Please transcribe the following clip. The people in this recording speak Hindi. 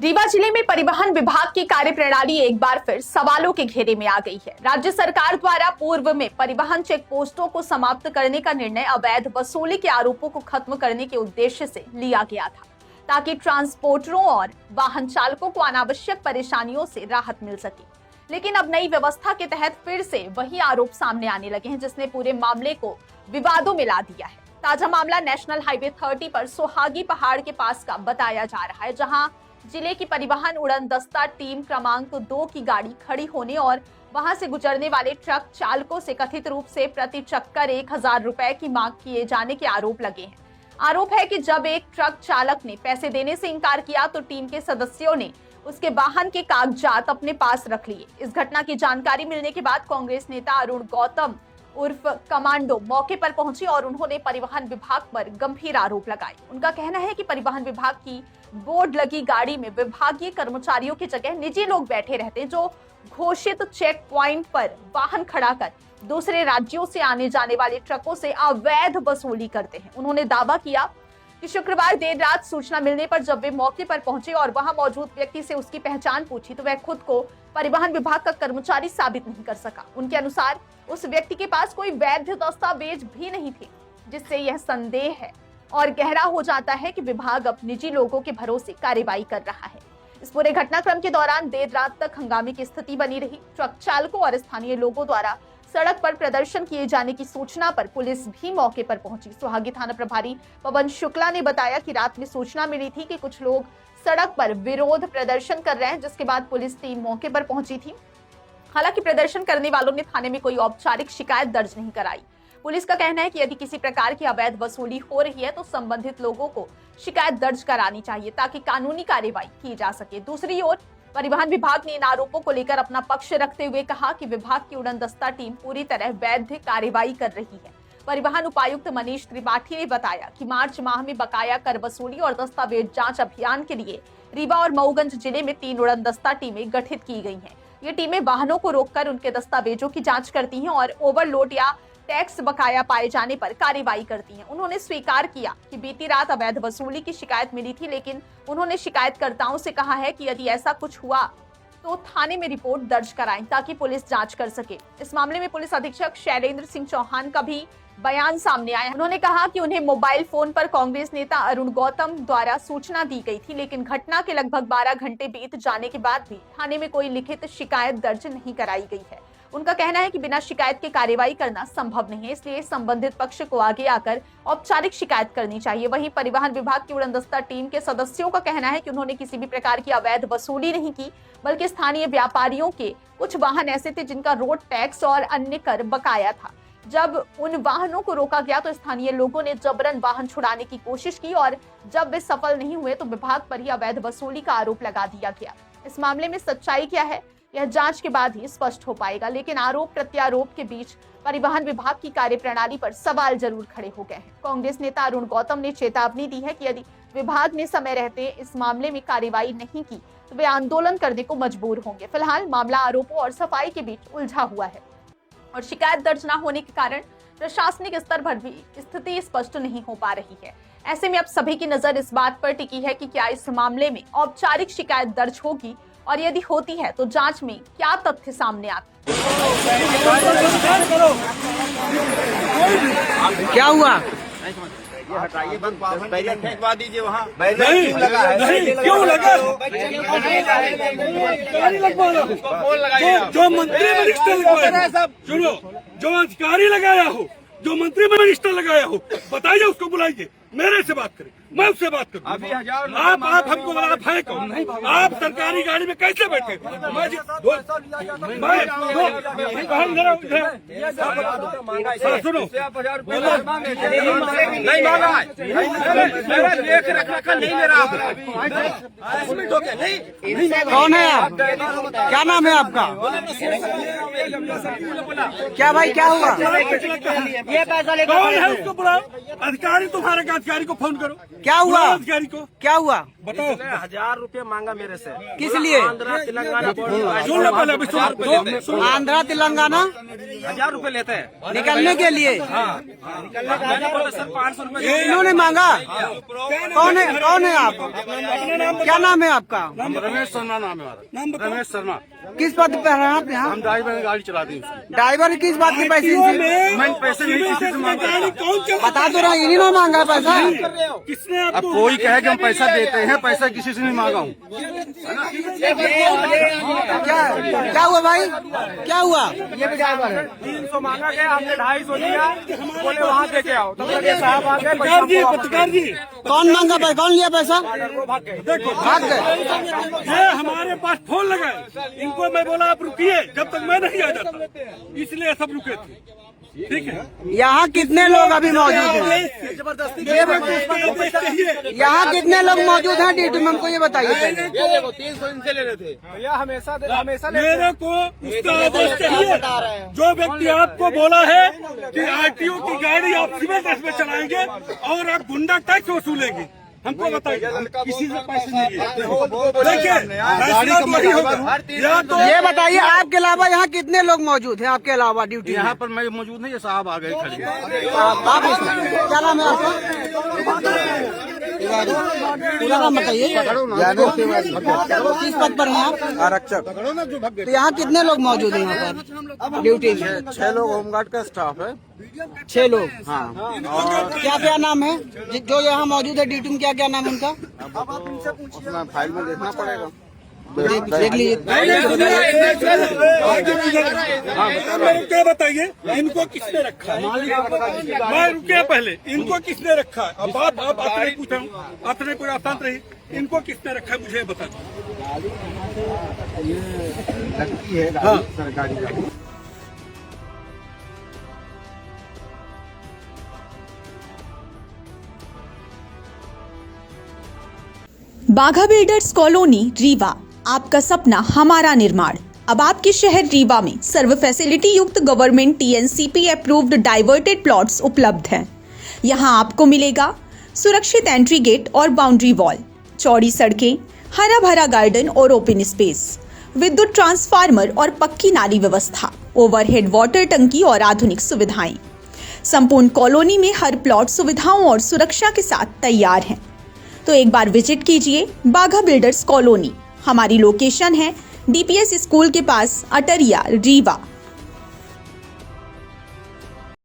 रीवा जिले में परिवहन विभाग की कार्यप्रणाली एक बार फिर सवालों के घेरे में आ गई है। राज्य सरकार द्वारा पूर्व में परिवहन चेक पोस्टों को समाप्त करने का निर्णय अवैध वसूली के आरोपों को खत्म करने के उद्देश्य से लिया गया था, ताकि ट्रांसपोर्टरों और वाहन चालकों को अनावश्यक परेशानियों से राहत मिल सके। लेकिन अब नई व्यवस्था के तहत फिर से वही आरोप सामने आने लगे हैं, जिसने पूरे मामले को विवादों में ला दिया है। ताजा मामला नेशनल हाईवे 30 पर सोहागी पहाड़ के पास का बताया जा रहा है, जहां जिले की परिवहन उड़न दस्ता टीम क्रमांक 2 की गाड़ी खड़ी होने और वहां से गुजरने वाले ट्रक चालकों से कथित रूप से प्रति चक्कर 1000 रुपए की मांग किए जाने के आरोप लगे हैं। आरोप है कि जब एक ट्रक चालक ने पैसे देने से इनकार किया तो टीम के सदस्यों ने उसके वाहन के कागजात अपने पास रख लिए। इस घटना की जानकारी मिलने के बाद कांग्रेस नेता अरुण गौतम उर्फ कमांडो मौके पर पहुंचे और उन्होंने परिवहन विभाग पर गंभीर आरोप लगाए। उनका कहना है कि परिवहन विभाग की बोर्ड लगी गाड़ी में विभागीय कर्मचारियों की जगह निजी लोग बैठे रहते हैं, जो घोषित चेक पॉइंट पर वाहन खड़ा कर दूसरे राज्यों से आने जाने वाले ट्रकों से अवैध वसूली करते हैं। उन्होंने दावा किया कि शुक्रवार देर रात सूचना मिलने पर जब वे मौके पर पहुंचे और वहां मौजूद व्यक्ति से उसकी पहचान पूछी तो वह खुद को परिवहन विभाग का कर्मचारी साबित नहीं कर सका। उनके अनुसार उस व्यक्ति के पास कोई वैध दस्तावेज भी नहीं थे, जिससे यह संदेह है और गहरा हो जाता है कि विभाग अब निजी लोगों के भरोसे कार्रवाई कर रहा है। इस पूरे घटनाक्रम के दौरान देर रात तक हंगामे की स्थिति बनी रही। ट्रक चालकों और स्थानीय लोगों द्वारा सड़क पर प्रदर्शन किए जाने की सूचना पर पुलिस भी मौके पर पहुंची। सोहागी थाना प्रभारी पवन शुक्ला ने बताया कि रात में सूचना मिली थी कि कुछ लोग सड़क पर विरोध प्रदर्शन कर रहे हैं, जिसके बाद पुलिस टीम मौके पर पहुंची थी। हालांकि प्रदर्शन करने वालों ने थाने में कोई औपचारिक शिकायत दर्ज नहीं कराई। पुलिस का कहना है कि यदि किसी प्रकार की अवैध वसूली हो रही है तो संबंधित लोगों को शिकायत दर्ज करानी चाहिए, ताकि कानूनी कार्रवाई की जा सके। दूसरी ओर परिवहन विभाग ने इन आरोपों को लेकर अपना पक्ष रखते हुए कहा कि विभाग की उड़न दस्ता टीम पूरी तरह वैध कार्रवाई कर रही है। परिवहन उपायुक्त मनीष त्रिपाठी ने बताया कि मार्च माह में बकाया कर वसूली और दस्तावेज जांच अभियान के लिए रीवा और मऊगंज जिले में 3 उड़न दस्ता टीमें गठित की गई हैं। ये टीमें वाहनों को रोककर उनके दस्तावेजों की जांच करती हैं और ओवरलोड या टैक्स बकाया पाए जाने पर कार्रवाई करती हैं। उन्होंने स्वीकार किया कि बीती रात अवैध वसूली की शिकायत मिली थी, लेकिन उन्होंने शिकायतकर्ताओं से कहा है कि यदि ऐसा कुछ हुआ तो थाने में रिपोर्ट दर्ज कराएं, ताकि पुलिस जांच कर सके। इस मामले में पुलिस अधीक्षक शैलेंद्र सिंह चौहान का भी बयान सामने आया। उन्होंने कहा कि उन्हें मोबाइल फोन पर कांग्रेस नेता अरुण गौतम द्वारा सूचना दी गई थी, लेकिन घटना के लगभग 12 घंटे बीत जाने के बाद भी थाने में कोई लिखित शिकायत दर्ज नहीं कराई गई है। उनका कहना है कि बिना शिकायत के कार्रवाई करना संभव नहीं है, इसलिए संबंधित पक्ष को आगे आकर औपचारिक शिकायत करनी चाहिए। वहीं परिवहन विभाग की उड़न दस्ता टीम के सदस्यों का कहना है कि उन्होंने किसी भी प्रकार की अवैध वसूली नहीं की, बल्कि स्थानीय व्यापारियों के कुछ वाहन ऐसे थे जिनका रोड टैक्स और अन्य कर बकाया था। जब उन वाहनों को रोका गया तो स्थानीय लोगों ने जबरन वाहन छुड़ाने की कोशिश की और जब वे सफल नहीं हुए तो विभाग पर ही अवैध वसूली का आरोप लगा दिया गया। इस मामले में सच्चाई क्या है, यह जांच के बाद ही स्पष्ट हो पाएगा, लेकिन आरोप प्रत्यारोप के बीच परिवहन विभाग की कार्यप्रणाली पर सवाल जरूर खड़े हो गए हैं। कांग्रेस नेता अरुण गौतम ने चेतावनी दी है कि यदि विभाग ने समय रहते इस मामले में कार्रवाई नहीं की तो वे आंदोलन करने को मजबूर होंगे। फिलहाल मामला आरोपों और सफाई के बीच उलझा हुआ है और शिकायत दर्ज न होने के कारण प्रशासनिक स्तर पर भी स्थिति स्पष्ट नहीं हो पा रही है। ऐसे में अब सभी की नजर इस बात पर टिकी है कि क्या इस मामले में औपचारिक शिकायत दर्ज होगी और यदि होती है तो जांच में क्या तथ्य सामने आते। क्या हुआ? ये हटाइए, बैरियर फेंकवा दीजिए वहाँ। क्यों लगा है? क्यों लगा? जो मंत्री मिनिस्टर लगाया, सुनो, जो अधिकारी लगाया हो, जो मंत्री मिनिस्टर लगाया हो, बताइए, उसको बुलाइए, मेरे से बात करें, मैं उससे बात करूं। अभी हजार आप हमको आप है कौन? आप सरकारी गाड़ी में कैसे बैठे? सुनो, नहीं मांगा, मेरा देख रखा नहीं मेरा। कौन है आप? क्या नाम है आपका? क्या भाई, क्या हुआ? ये पैसा लेकर कौन है? उसको बुलाओ, अधिकारी, तुम्हारे अधिकारी को फोन करो। क्या हुआ? बुलाओ अधिकारी को। क्या हुआ? बताओ। 1000 रुपए मांगा मेरे से। किस लिए? आंध्रा तेलंगाना सुन लो पहले, अभी सुन। आंध्रा तेलंगाना 1000 रुपए लेते हैं निकलने के लिए मैंने बोला सर 500 रुपए इन्होंने मांगा। कौन है आप? अपना नाम क्या नाम है आपका? रमेश शर्मा नाम है हमारा। नाम बताओ। रमेश शर्मा। किस पद पे हैं आप यहाँ? हम ड्राइवर गाड़ी चलाते हैं। ड्राइवर किस बात के पैसे इनसे? मैं पैसे नहीं किसी से मांगा। गाड़ी कौन चला? बता तो रहा, इन्हीं ने मांगा पैसा। किसने अब आपको? कोई कहे कि हम पैसा देते हैं, पैसा किसी से नहीं मांगा हूँ। क्या हुआ भाई? क्या हुआ? 300 मांगा गया, हमने 250 दिया, बोले वहाँ दे के आओ। तब तक ये साहब आ गए, पत्रकार जी, पत्रकार जी, कौन मांगा पैसा? कौन लिया पैसा? देखो भाग गए। ये हमारे पास फोन लगाए, इनको मैं बोला आप रुकिए जब तक मैं नहीं आ जाता, इसलिए सब रुके थे। ठीक है। यहाँ कितने लोग अभी मौजूद हैं? यहाँ कितने लोग मौजूद हैं ड्यूटी में? हमको ये बताइए पहले। 300 इनसे ले रहे थे भैया, हमेशा मेरे को उसका आदेश चाहिए। जो व्यक्ति आपको बोला है कि आरटीओ की गाड़ी आप सिविल ड्रेस में चलाएंगे और आप गुंडा टैक्स वसूलेंगे, हमको बताइए। हम किसी से पैसे नहीं लिए। देखिए फैसला तो वही होगा। या तो ये बताइए, आपके अलावा यहाँ कितने लोग मौजूद हैं? आपके अलावा ड्यूटी में? यहाँ पर मैं मौजूद नहीं, ये साहब आ गए खड़े। आप क्या नाम है आपका? पूरा नाम बताइए। किस पद पर हैं आप? आरक्षक। तो यहाँ कितने लोग मौजूद हैं यहाँ पर ड्यूटी में? 6 लोग होमगार्ड का स्टाफ है। 6 लोग। हाँ। और क्या क्या नाम है जो यहाँ मौजूद है ड्यूटी में? क्या क्या नाम है उनका? उसमें फाइल में देखना पड़ेगा। देख लीजिए। क्या बताइए, इनको किसने रखा है? मैं रुके पहले, इनको किसने रखा है? अब बात आप अपने पूछा हूँ, अपने कोई आसान रही, इनको किसने रखा है मुझे बता दो। हाँ। सरकारी गाड़ी। बाघा बिल्डर्स कॉलोनी रीवा, आपका सपना हमारा निर्माण। अब आपके शहर रीवा में सर्व फैसिलिटी युक्त government TNCP approved diverted plots उपलब्ध हैं। यहां आपको मिलेगा सुरक्षित एंट्री गेट और बाउंड्री वॉल, चौड़ी सड़कें, हरा भरा गार्डन और ओपन स्पेस, विद्युत ट्रांसफार्मर और पक्की नाली व्यवस्था, ओवरहेड वाटर टंकी और आधुनिक सुविधाएं। संपूर्ण कॉलोनी में हर प्लॉट सुविधाओं और सुरक्षा के साथ तैयार है। तो एक बार विजिट कीजिए बाघा बिल्डर्स कॉलोनी। हमारी लोकेशन है डीपीएस स्कूल के पास, अटरिया, रीवा।